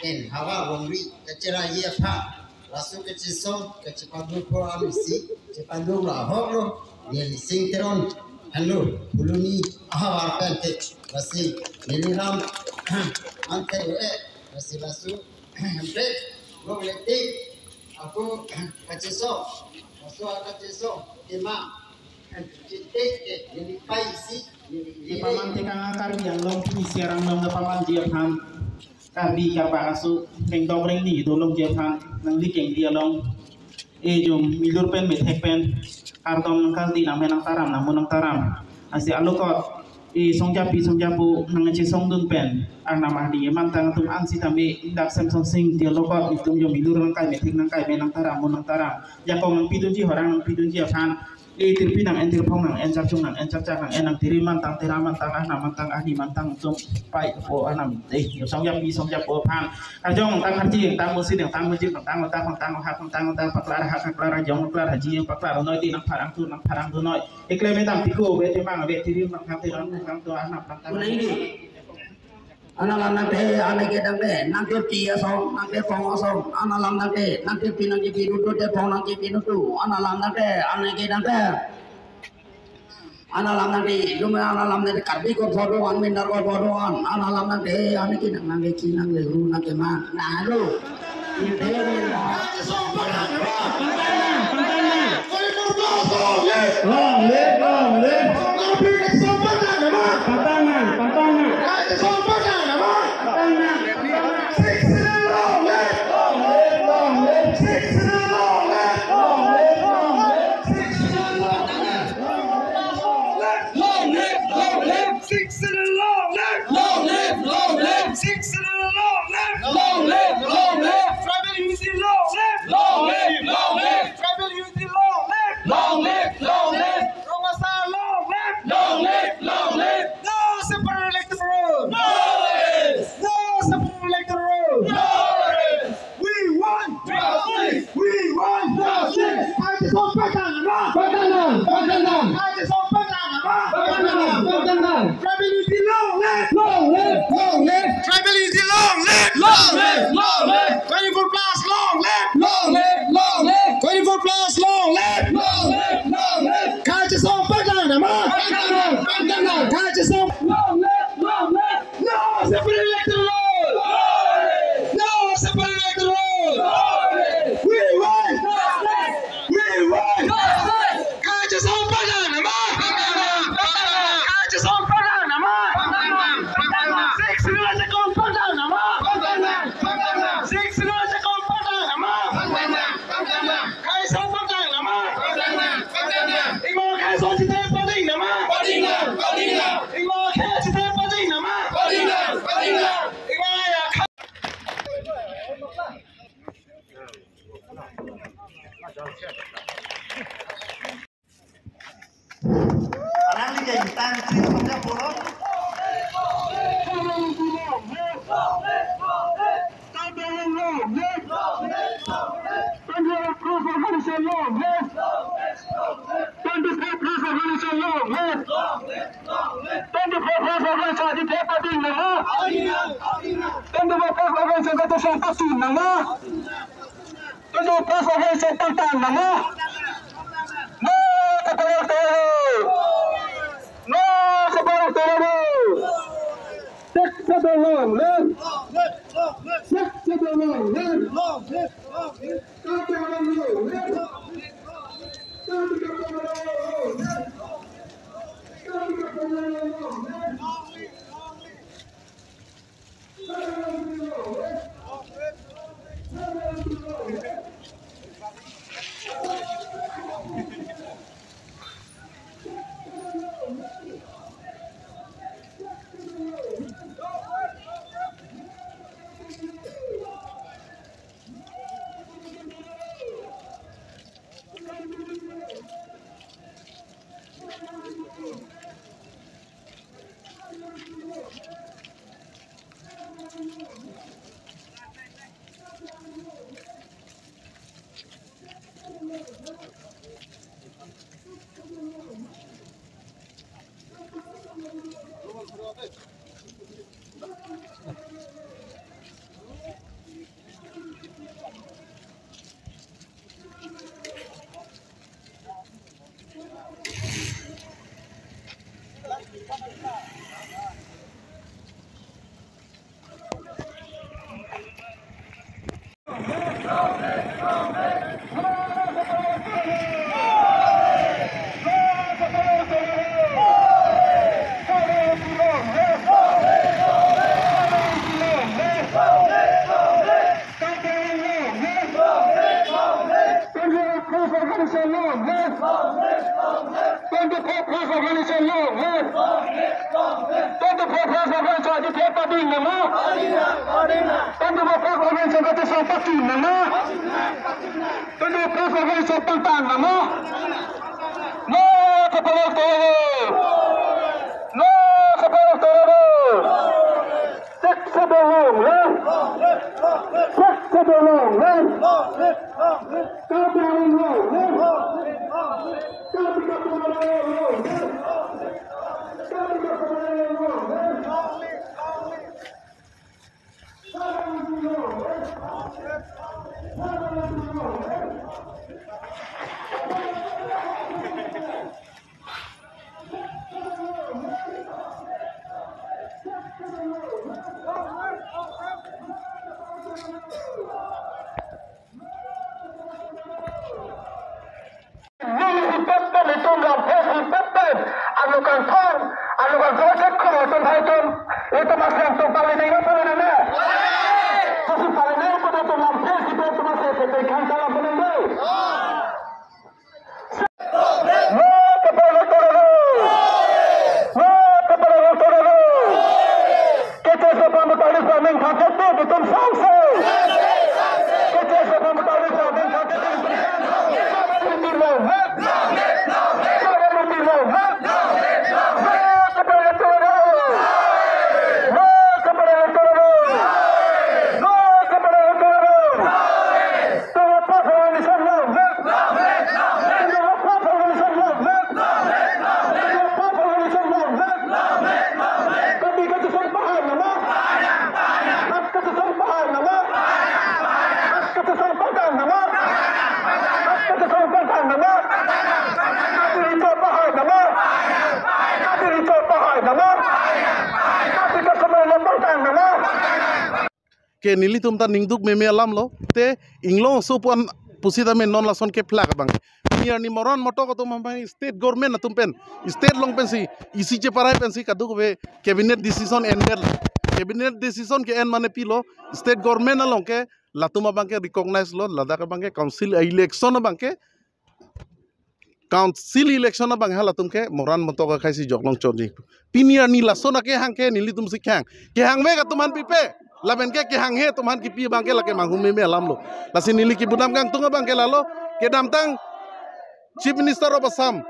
ken hawa wongri kecera ye pha rasu kecison kecepadu po amisi cepadu la horo ni sing teron hello buluni ahawar pente basi niliram ante basi basu hampe ngoletik aku keceso basu keceso ima citik ni paisi di pamanti kang akar yang long siarang long na paman Japan kabi kapa kasu keng dongring ni dolong Japan nang likeng dia long jom milur pen met pen kartong kal di nang taram namun nang taram asi alukot songjapu nang ngeci song dun pen ang namah di mantang tum ang si tami dak sem song sing dia lokot itum jom milur nang kai met nang kai nang taram mun nang taram jakong nang pidun ji horang nang pidun ji Japan tirpi nang entir pong nang encar cung nang encar cak nang enang tiri mantang tira mantang mantang ahni mantang tum pai po anam song jap po pan kajong tang haji tang musi tang muji tang paklar hak paklar jong paklar haji paklar noi ti nang parang tu noi ikle metang tiku we te mang we tiri nang tiran nang tu anam tang Analam nanti anak kita nanti dia song nanti pong song analam nanti pinang di pinutu dia pong nanti pinutu analam nanti anak kita analam nanti cuma analam nanti karbi ko bodohan minar ko bodohan analam nanti anak kita nanti kinang leru nanti mah nah lu ini organization long live 24 plus organization long live 24 plus organization agitated party nama 24 plus organization agitated party nama 24 plus organization tentang nama no kepala toro no kepala toro sebelum ke nili tum ta ningduk me alam lo te inglo sopuan pusita me non lason ke flag bang niar ni moron moto ko tum bang state government na tum pen state long pen si isi che parai pen si kaduk be cabinet decision ended cabinet decision ke en mane pilo state government along ke latuma bang ke recognize lo lada ka bang ke council election bang ke council election bang hala tum ke moran moto ka khaisi joklong choni piniar ni lasona ke hang ke nili tum sikhang ke hang me ka tuman pipe laben ke hang he tuman ki pi bang ke lake manghu me alam lo lasi nili ki budam gang tunga bang ke lalo ke damtang chief minister of Assam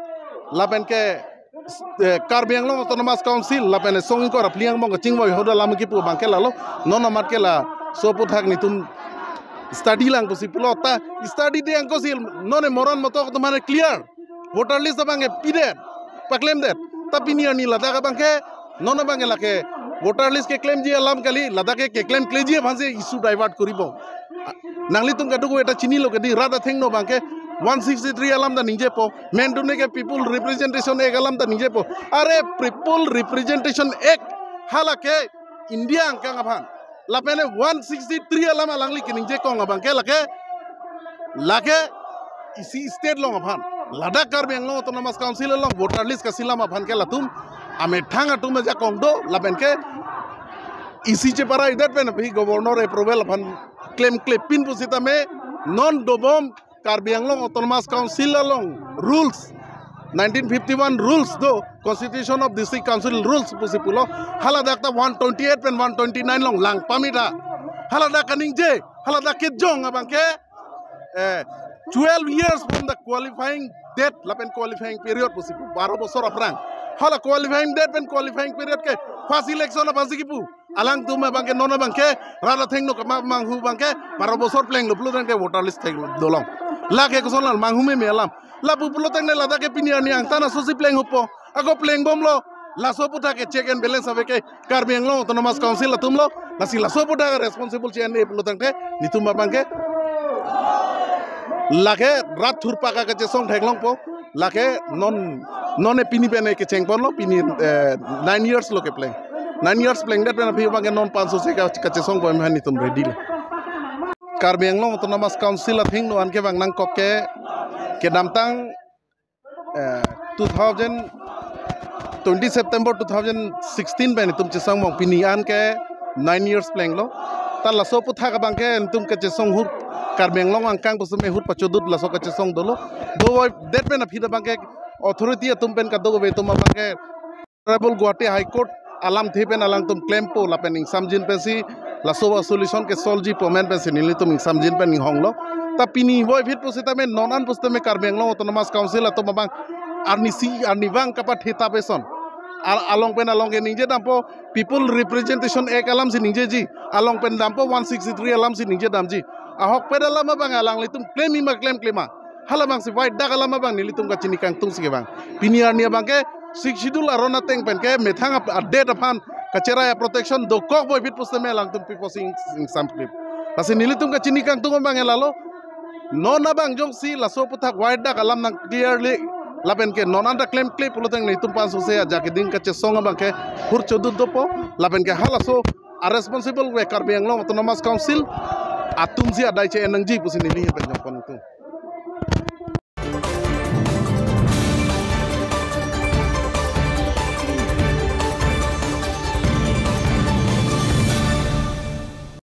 laben ke Karbi Anglong Autonomous Council lapen songin ko rapliang mong chingboy hoda lam ki pu bang ke lalo nona mat ke la soput hak ni tum study lang ko si pilota study de ang ko sil none moron moto ko tumane clear voter list bang ke pide paklem det tapi ni ani lada ka bang ke nona bang ke lake voter list ke claim ji alam kali lada ke claim kleji bhanse issue divert koribo nangli tum kadu eta chini lo kadi rada thing no bang ke 163 alam da ninje po mendune ke people representation ek alam da ninje po are people representation ek halake india angka ngaphan lapene 163 alam alangli ke ninje ko ngabang ke lake isi state lo ngaphan Ladakh Karbi Anglong Autonomous Council long voter list ka silama phan ke latum ame thanga tum ja kongdo laben ke isi che para idat pen bhi governor approval phan claim pin pusita me non dobom Karbi Anglong Autonomous Council long rules 1951 rules do constitution of district council rules pusipulo hala dakta 128 pen 129 long lang pamita hala dakaning je hala dakit jong abang ke 12 years from the qualifying date lapen qualifying period posipu 12 bosor aprang hala qualifying date pen qualifying period ke first election apasi kipu alang tu me bangke nona bangke rada theng no kama manghu bangke 12 bosor pleng luplu tang ke voter list theng dolong la ke ko sonal manghu me alam la pupulo tang ne lada ke pinia ni ang tana sosi pleng upo ako pleng bomlo la soputa ke check and balance ave ke Karbi Anglong Autonomous Council la tumlo la si la soputa responsible chen ne pulo tang ke nitum bangke lake rat thurpa ka che song thaglong po lake non pini pene ke cheng pon lo pini 9 years lo ke playing 9 years playing that pena phi bang non 500 se ka che song ko mani tum ready le Karbi Anglong Autonomous Council thing no an ke bang nang kok ke damtang 2020 September 2016 ben tum che song mong pini an ke 9 years playing lo ta la so pu tha ka bang ke tum ke che song hur Karbenglong angkang pusme hut pacudut laso ka cesong dolo do det pen apida bangke authority atum pen ka do be tum bangke Honorable Guwahati High Court alam thepen alang tum claim po lapen ing samjin pensi laso solution ke solji pomen pensi nili tum ing samjin pen ing honglo tapi ni boy vit pusita men nonan pustame Karbenglong autonomous council atum bang arnivang kapat hita peson along pen along ke ninje dampo people representation ek alam si ninje ji along pen dampo 163 alam si ninje damji ahok pedala mabang alang litum claim klima halabang si white dak alam mabang nilitum ka cinikang tung sige bang piniar nia bangke sik sidul arona teng pen ke methang update apan kacera ya protection do kok boy bit pustame alang tum people sing some clip lasi nilitum ka cinikang tung bang elalo nona bang jong si laso putak white dak alam nang clearly lapen ke nonanda claim clip uluteng nitum pansu se jake ding ka cesonga bang ke hur chodut dopo lapen ke halaso a responsible we Karbenglong autonomous council atum si adai che enang ji pusin ini penjong pon itu